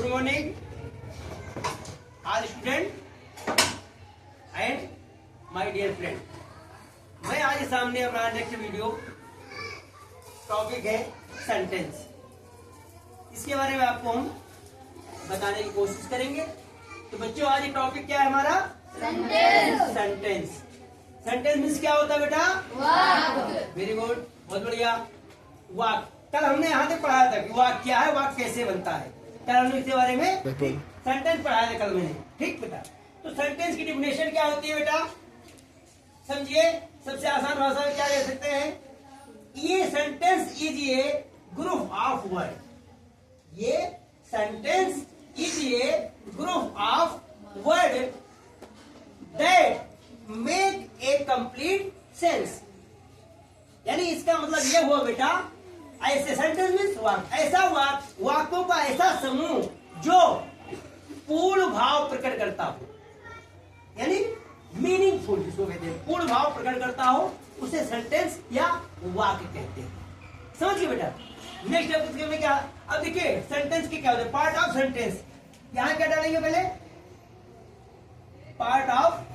Good morning all student and my dear friend. मैं आज सामने अपना नेक्स्ट वीडियो टॉपिक है सेंटेंस। इसके बारे में आपको हम बताने की कोशिश करेंगे। तो बच्चों आज टॉपिक क्या है हमारा? सेंटेंस। सेंटेंस सेंटेंस मीन्स क्या होता है बेटा? वाक्य। वेरी गुड, बहुत बढ़िया। वाक्य कल हमने यहाँ तक पढ़ाया था कि वाक्य क्या है, वाक्य कैसे बनता है। कल हमने इसके बारे में सेंटेंस पढ़ाया था कल मैंने, ठीक बेटा। तो सेंटेंस की डिफिनेशन क्या होती है बेटा? समझिए, सबसे आसान भाषा में क्या कह सकते हैं? ये sentence is a group of word. ये sentence is a group of word that make a complete sense. यानी इसका मतलब यह हुआ बेटा, ऐसे सेंटेंस मीन्स वाक्य, ऐसा वाक्यों का ऐसा समूह जो पूर्ण भाव प्रकट करता हो, यानी मीनिंगफुल जिसको कहते हैं, पूर्ण भाव प्रकट करता हो, उसे सेंटेंस या वाक्य कहते हैं। समझिए बेटा। नेक्स्ट इसके में क्या? अब देखिए सेंटेंस के क्या होते हैं, पार्ट ऑफ सेंटेंस। यहां क्या डालेंगे पहले? Part of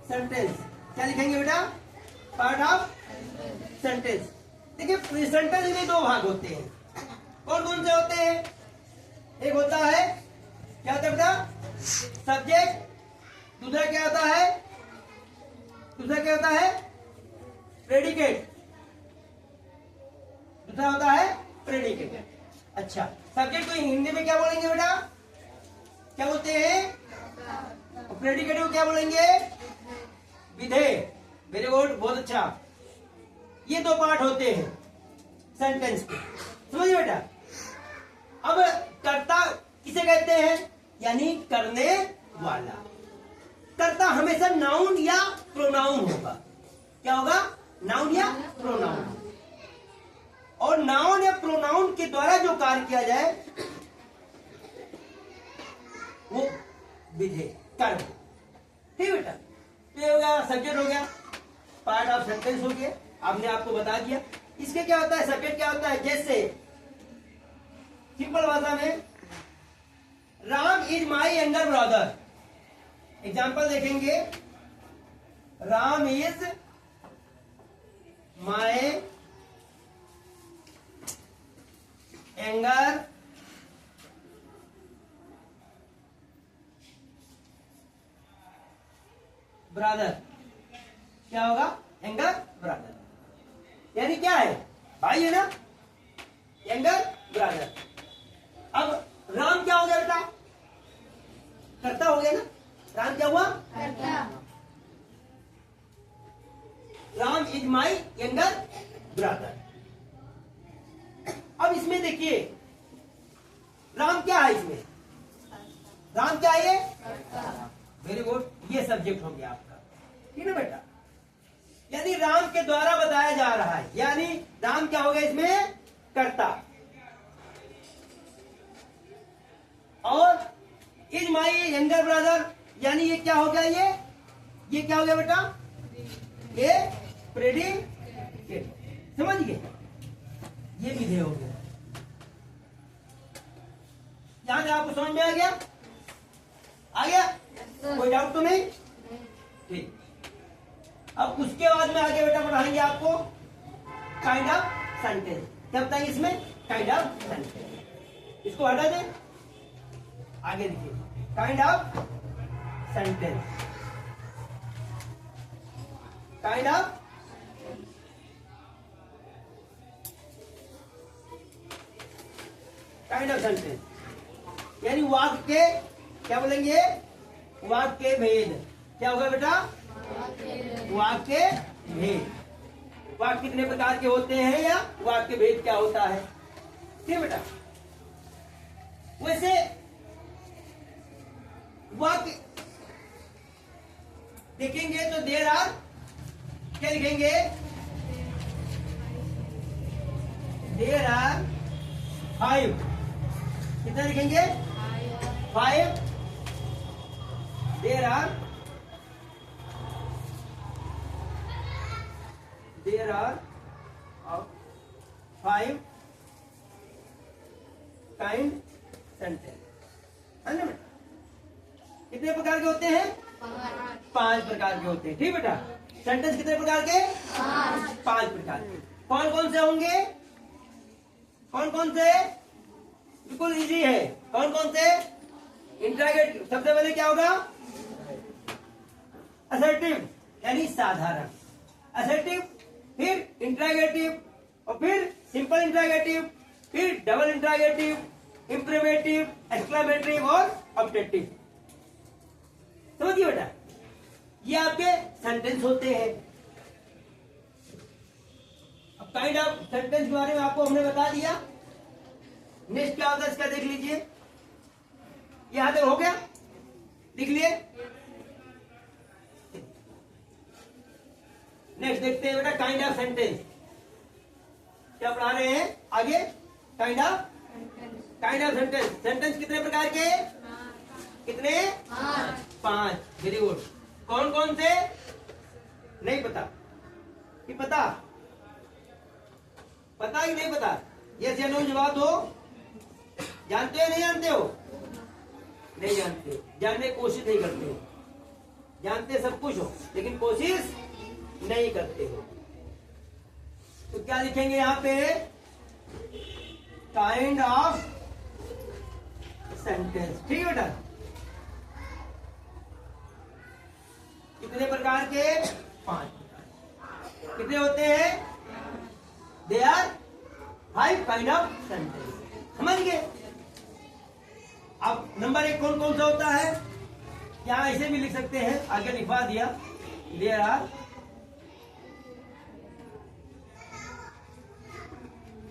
sentence. क्या लिखेंगे बेटा? Part of sentence. देखिए सेंटेंस में दो भाग होते हैं। कौन कौन से होते हैं? एक होता है, क्या होता है बेटा? सब्जेक्ट। दूसरा क्या होता है? दूसरा क्या होता है? प्रेडिकेट। दूसरा होता है प्रेडिकेट। अच्छा, सब्जेक्ट को हिंदी में क्या बोलेंगे बेटा? क्या बोलते हैं? प्रेडिकेट को क्या बोलेंगे? विधेय। वेरी गुड, बहुत अच्छा। ये दो पार्ट होते हैं सेंटेंस के, समझिए बेटा। अब कर्ता किसे कहते हैं? यानी करने वाला। कर्ता हमेशा नाउन या प्रोनाउन होगा। क्या होगा? नाउन या प्रोनाउन। और नाउन या प्रोनाउन के द्वारा जो कार्य किया जाए वो विधेय, कर्म। ठीक बेटा। तो ये हो गया, सब्जेक्ट हो गया, पार्ट ऑफ सेंटेंस हो गया, आपने आपको बता दिया। इसके क्या होता है? सब्जेक्ट क्या होता है? जैसे सिंपल भाषा में, Ram is my younger brother. Example देखेंगे, Ram is my younger brother. क्या होगा? यंगर ब्रदर यानी क्या है? भाई है ना, यंगर ब्रदर। अब राम क्या हो गया बेटा? कर्ता हो गया ना। राम क्या हुआ? कर्ता। Ram is my younger brother. अब इसमें देखिए, राम क्या है इसमें? राम क्या है? वेरी गुड, ये सब्जेक्ट हो गया आपका, ठीक है बेटा। यानी राम के द्वारा बताया जा रहा है, यानी राम क्या हो गया इसमें? कर्ता। और इज माई यंगर ब्रदर, यानी ये क्या हो गया? ये क्या हो गया बेटा? ये प्रेडिकेट। समझ गए? ये विधेय हो गया। यहां से आपको समझ में आ गया? आ गया? कोई डाउट तो नहीं? ठीक। अब उसके बाद में आगे बेटा पढ़ाएंगे आपको काइंड ऑफ सेंटेंस। क्या बताएंगे इसमें? Kind of sentence. इसको हटा दें, आगे देखिए, kind of sentence. Kind of sentence यानी वाक्य के क्या बोलेंगे? वाक्य के भेद। क्या होगा बेटा? वाक्य भेद। वाक्य कितने प्रकार के होते हैं या वाक्य भेद क्या होता है? ठीक बेटा। वैसे वाक्य देखेंगे तो देर आर, क्या लिखेंगे? There are 5। कितना लिखेंगे? 5। There are 5 kind sentence. कितने प्रकार के होते हैं? 5 प्रकार के होते हैं। ठीक बेटा, सेंटेंस कितने प्रकार के? 5 प्रकार के। कौन कौन से होंगे? कौन कौन से? बिल्कुल इजी है। कौन कौन से? इंट्रागेटिव, सबसे पहले क्या होगा? असर्टिव यानी साधारण, असर्टिव, फिर इंट्रागेटिव, और फिर सिंपल इंट्रागेटिव, फिर डबल इंट्रागेटिव, इंप्रेमेटिव, एक्सक्लेमेटरी और ऑब्जेक्टिव। समझिए बेटा, ये आपके सेंटेंस होते हैं। अब काइंड ऑफ सेंटेंस के बारे में आपको हमने बता दिया। नेक्स्ट क्या होगा इसका देख लीजिए। यहां तक हो गया, लिख लिए। नेक्स्ट देखते हैं बेटा काइंड ऑफ सेंटेंस क्या पढ़ा रहे हैं आगे। Kind of sentence. सेंटेंस कितने प्रकार के? कितने? 5। Very good. कौन कौन से? नहीं पता कि पता कि नहीं पता? यस या नो जवाब दो। जानते हो नहीं जानते हो? नहीं जानते, जानने की कोशिश नहीं करते हो। जानते सब कुछ हो लेकिन कोशिश नहीं करते हो। तो क्या लिखेंगे यहाँ पे? Kind of sentence. ठीक है बेटा, कितने प्रकार के? 5। कितने होते हैं? They are 5 kind of sentence. समझ गए? अब नंबर 1 कौन कौन सा होता है? यहाँ ऐसे भी लिख सकते हैं, आगे लिखवा दिया। There are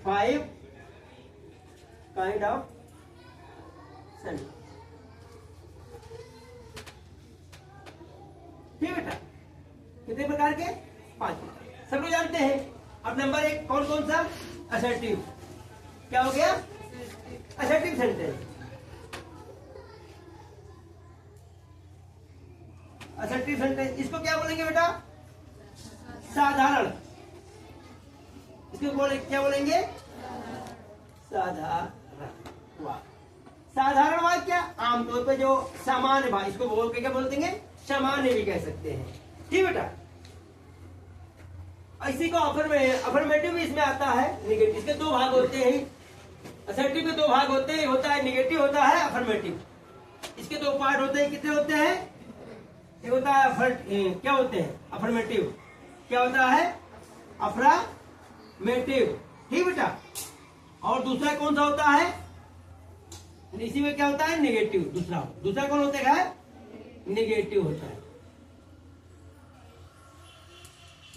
5 kind of sentence. ठीक बेटा, कितने प्रकार के? 5 प्रकार, सब लोग जानते हैं। अब नंबर 1 कौन कौन सा? असर्टिव। क्या हो गया? Assertive sentence. असर्टिव सेंटेंस इसको क्या बोलेंगे बेटा? साधारण। इसको क्या बोलेंगे? साधारण वाक्य। साधारण वाक्य क्या? आमतौर पर जो सामान्य भाषा, इसको बोल के क्या बोलते हैं? सामान्य भी कह सकते हैं। ठीक बेटा, इसी को अफर्मेटिव भी इसमें आता है, निगेटिव। इसके 2 भाग होते हैं। असर्टिव के 2 भाग होते हैं, होता है निगेटिव, होता है अफर्मेटिव। इसके 2 पार्ट होते हैं। कितने होते हैं? एक होता है क्या होते हैं? अफर्मेटिव। क्या होता है? अफर्मेटिव। ठीक बेटा, और दूसरा कौन सा होता है? इसी में क्या होता है? निगेटिव। दूसरा कौन होता है? निगेटिव होता है,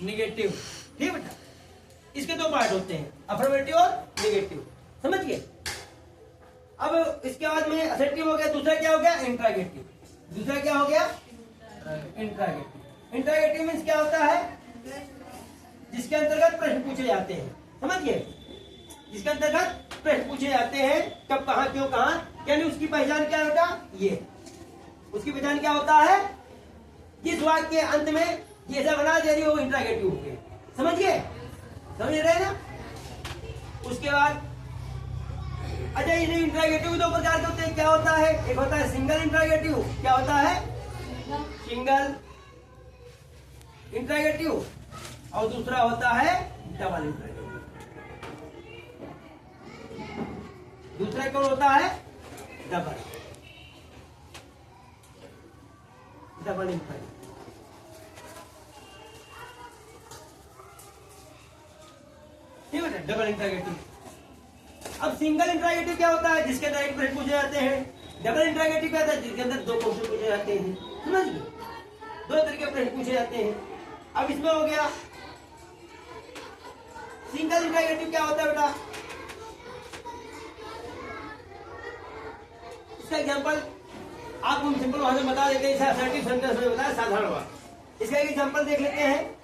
निगेटिव। ठीक बेटा, इसके 2 पार्ट होते हैं, अफर्मेटिव और निगेटिव। समझ गए? अब इसके बाद में असर्टिव हो गया। दूसरा क्या हो गया? इंट्रागेटिव। दूसरा क्या हो गया? इंट्रागेटिव। इंट्रागेटिव मीन्स क्या होता है? जिसके अंतर्गत प्रश्न पूछे जाते हैं। समझ गए? जिसके अंतर्गत प्रश्न पूछे जाते हैं, कब, कहां, क्यों, कहां, यानी उसकी पहचान क्या होता? ये उसकी पहचान क्या होता है? जिस वाक्य के अंत में जैसा बना दे रही हो इंट्रागेटिव हो गए। समझ गए? समझ रहे ना? उसके बाद अच्छा, ये इंट्रागेटिव 2 प्रकार के होते हैं। क्या होता है? एक होता है सिंगल इंट्रागेटिव। क्या होता है? Single interrogative. और दूसरा होता है डबल इंट्रागेटिव। दूसरा कौन होता है? Double interrogative. ठीक है, डबल इंट्रागेटिव। अब सिंगल इंट्रागेटिव क्या होता है? जिसके अंदर एक प्रश्न पूछे जाते हैं। डबल इंट्रागेटिव क्या होता है? जिसके अंदर 2 क्वेश्चन पूछे जाते हैं। समझ गए? 2 तरह के प्रश्न पूछे जाते हैं। अब इसमें हो गया सिंगल इंट्रागेटिव। क्या होता है बेटा? इसका एग्जांपल आपको हम सिंपल भाषा में बता देते हैं। असर्टिव सेंटेंस में बताया साधारण वाक्य। इसका एक एग्जांपल देख लेते हैं।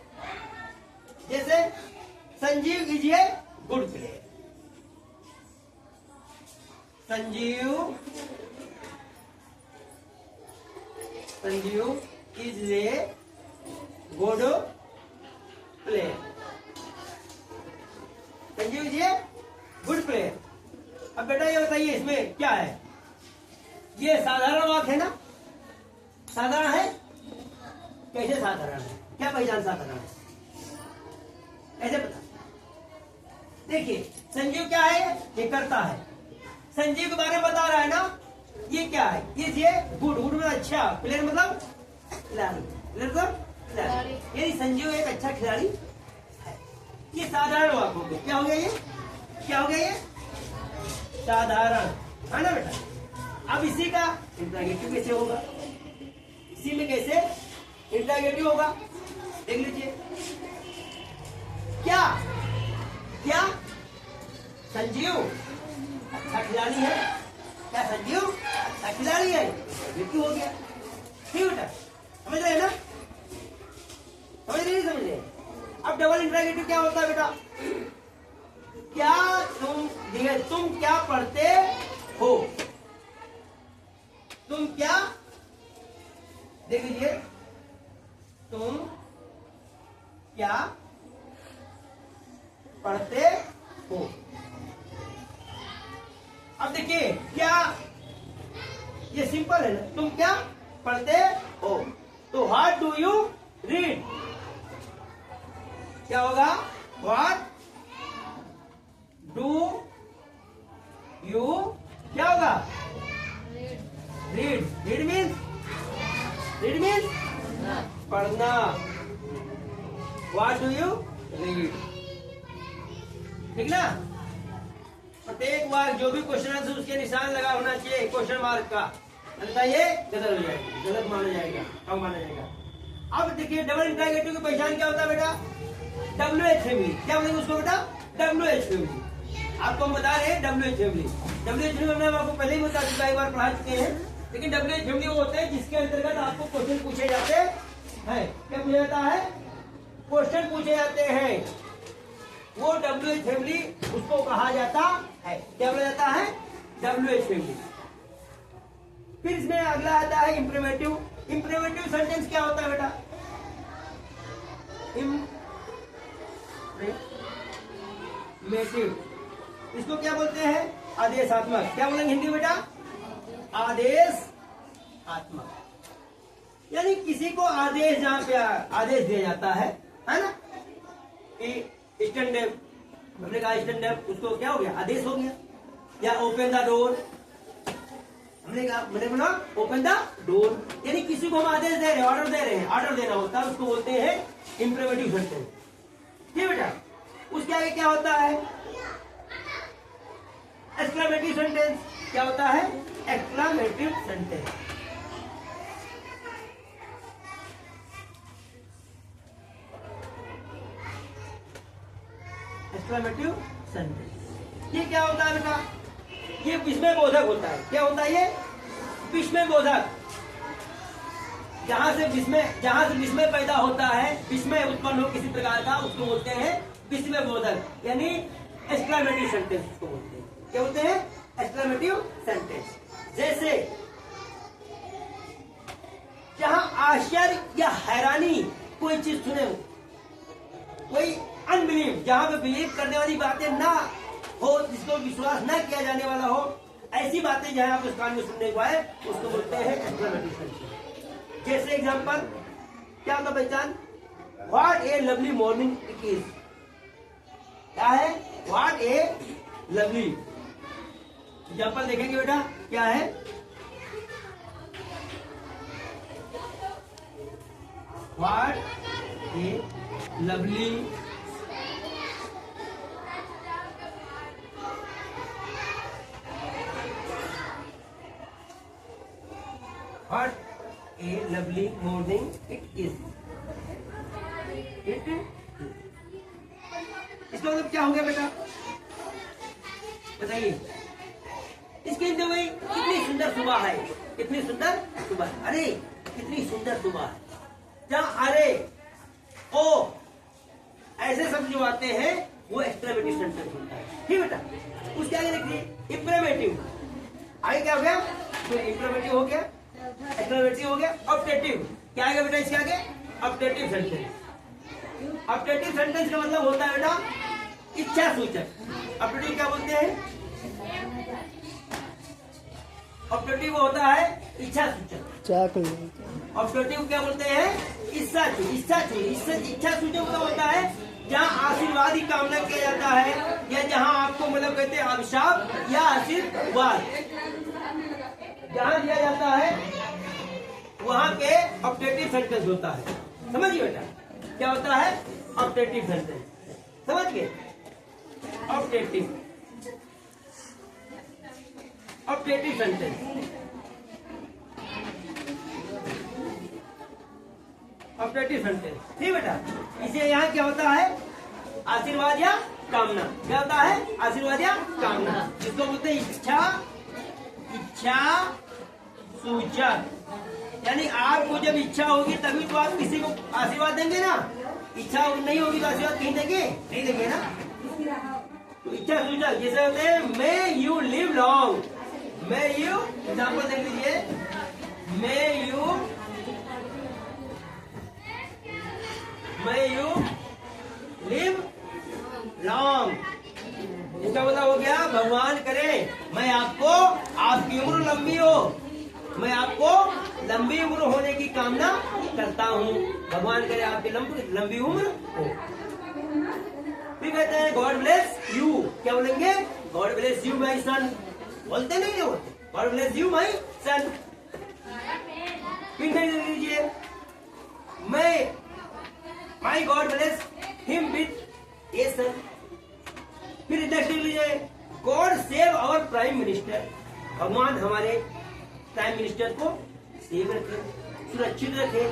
जैसे Sanjeev is a good player. Sanjeev is a good player. Sanjeev is a good player. अब बेटा ये बताइए इसमें क्या है? ये साधारण वाक्य है ना, साधारण है। कैसे साधारण है, क्या पहचान साधारण है, ऐसे पता। देखिए संजीव क्या है, ये करता है, संजीव के बारे में बता रहा है ना, ये क्या है, ये गुड, गुड मतलब अच्छा, प्लेयर मतलब खिलाड़ी, प्लेयर मतलब खिलाड़ी, यानी संजीव एक अच्छा खिलाड़ी है। ये साधारण वाक्य हो गया, क्या हो गया ये, क्या हो गया ये, साधारण है ना बेटा। अब इसी का इंट्रोगेटिव कैसे होगा, इसी में कैसे इंट्रोगेटिव होगा, देख लीजिए। क्या क्या संजीव अच्छा खिलाड़ी है, क्या संजीव अच्छा खिलाड़ी है, इंट्रोगेटिव हो गया। ठीक बेटा, समझ रहे हैं ना, समझ रहे, समझ रहे। अब डबल इंट्रोगेटिव क्या होता है बेटा, क्या तुम क्या पढ़ते हो, तुम क्या, देख लीजिए, तुम क्या पढ़ते हो। अब देखिए क्या, ये सिंपल है ना, तुम क्या पढ़ते हो, तो व्हाट डू यू रीड, क्या होगा, व्हाट डू यू, क्या होगा, रीड, रीड मीन्स पढ़ना, व्हाट डू यू रीड, ठीक ना। प्रत्येक बार जो भी क्वेश्चन है उसके निशान लगा होना चाहिए क्वेश्चन मार्क का, अन्यथा ये गलत हो जाएगा, गलत माना जाएगा, कम माना जाएगा। अब देखिए डबल इंट्रोगेटिव की पहचान क्या होता है बेटा, WH फैमिली, क्या बोलेंगे उसको बेटा, WH फैमिली। आपको हम बता रहे हैं WH फैमिली, WH फैमिली हम आपको पहले ही बता चुका है, एक बार पढ़ा चुके हैं, लेकिन WH फैमिली वो होते हैं जिसके अंतर्गत आपको क्वेश्चन पूछे जाते हैं, क्या पूछा जाता है, क्वेश्चन पूछे जाते हैं, वो WH फैमिली उसको कहा जाता है, क्या बोला जाता है, WH फैमिली। फिर इसमें अगला आता है इंप्रेमेटिव। इंप्रेमेटिव सेंटेंस क्या होता है बेटा, इंप्रेमेटिव, इसको क्या बोलते हैं, आदेशात्मक, क्या बोलेंगे हिंदी बेटा, आदेशात्मक, यानी किसी को आदेश, जहां पे आदेश दिया जाता है ना, स्टैंड अप, हमने कहा स्टैंड अप, उसको क्या हो गया, आदेश हो गया। या ओपन द डोर, हमने कहा, मैंने बोला ओपन द डोर, यानी किसी को हम आदेश दे रहे हैं, ऑर्डर दे रहे हैं, ऑर्डर देना होता है, उसको बोलते हैं इंप्रेमेटिव सेंटेंस। ठीक बेटा, उसके आगे क्या होता है, एक्सक्लेमेटिव सेंटेंस, क्या होता है, एक्सक्लेमेटिव सेंटेंस। एक्सक्लेमेटिव सेंटेंस, ये क्या होता है बेटा, ये विस्मय बोधक होता है, क्या होता है ये, विस्मय बोधक, जहां से विस्मय पैदा होता है, विस्मय उत्पन्न हो किसी प्रकार का, उसको बोलते हैं विस्मय बोधक, यानी एक्सक्लेमेटिव सेंटेंस उसको बोलते हैं, क्या बोलते हैं, एक्सक्लेमेटिव सेंटेंस। जैसे जहां आश्चर्य या हैरानी कोई चीज सुने हो, कोई अनबिलीव, जहां पे बिलीव करने वाली बातें ना हो, जिसको विश्वास ना किया जाने वाला हो, ऐसी बातें जहां आप उस कान में सुनने को आए, उसको बोलते हैं एक्सक्लेमेटिव सेंटेंस। जैसे एग्जांपल क्या होगा पहचान, what A lovely morning it is, क्या है, व्हाट ए लवली, एग्जांपल देखेंगे बेटा, क्या है, what A lovely What a lovely morning it is. It इसका मतलब क्या हो गया बेटा, बताइए। इसके अंदर वही कितनी सुंदर सुबह है, कितनी सुंदर सुबह, अरे कितनी सुंदर सुबह है, जहाँ अरे ओ ऐसे शब्द जो आते हैं वो एक्सक्लेमेटिव सेंटेंस होता है। ठीक बेटा, उसके आगे देखिए इंप्रेमेटिव, आगे क्या हो गया, इंप्रेमेटिव हो गया, एक्सक्लेमेटिव हो गया, ऑब्जेक्टिव, क्या आएगा बेटा इसके आगे, ऑब्जेक्टिव सेंटेंस। ऑब्जेक्टिव सेंटेंस का मतलब होता है बेटा इच्छा सूचक। ऑब्जेक्टिव क्या बोलते हैं, ऑब्जेक्टिव होता है इच्छा सूचक। ऑब्जेक्टिव क्या बोलते हैं? इच्छा सूचक का होता है जहाँ आशीर्वाद की कामना किया जाता है, या जहाँ आपको मतलब कहते हैं अभिशाप या आशीर्वाद जहाँ दिया जाता है, वहाँ पे ऑब्जेक्टिव सेंटेंस होता है। समझिए बेटा, क्या होता है? Objective sentence. समझ गए? Objective sentence. ऑब्जेक्टिव सेंटेंस, ठीक बेटा। इसे यहाँ क्या होता है? आशीर्वाद या कामना। क्या होता है? आशीर्वाद या कामना, जिसको बोलते हैं इच्छा सूचक। यानी आपको जब इच्छा होगी तभी तो आप किसी को आशीर्वाद देंगे ना। इच्छा नहीं होगी तो आशीर्वाद कहीं देंगे? नहीं देंगे ना। तो इच्छा सूचक जैसे होते हैं may you live long. May you, example देख लीजिए, मे यू लिव लॉन्ग। इसका मतलब हो गया भगवान करे मैं आपको, आपकी उम्र लंबी हो, मैं आपको लंबी उम्र होने की कामना करता हूँ। भगवान करे आपकी लंबी उम्र हो। फिर कहते हैं गॉड ब्लेस यू। क्या बोलेंगे? God bless you my son. बोलते नहीं होते, God bless you my son. फिर देख लीजिए my God bless him with a son. फिर देख लीजिए God save our prime minister. भगवान हमारे प्राइम मिनिस्टर को सेव रखे, सुरक्षित रखे।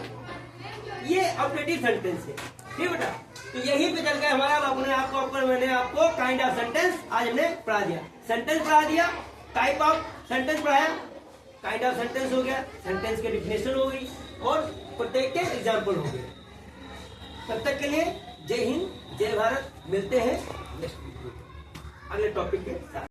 ये ऑब्जेक्टिव सेंटेंस है, ठीक बेटा। तो यही पे चल गया हमारा मैंने आपको काइंड ऑफ सेंटेंस आज हमने पढ़ा दिया। सेंटेंस पढ़ा दिया, टाइप ऑफ सेंटेंस पढ़ाया, काइंड ऑफ सेंटेंस हो गया, सेंटेंस की डिफिनेशन हो गई और प्रत्येक के एग्जाम्पल हो गए। तब तक के लिए जय हिंद, जय भारत। मिलते हैं नेक्स्ट वीडियो अगले टॉपिक के साथ।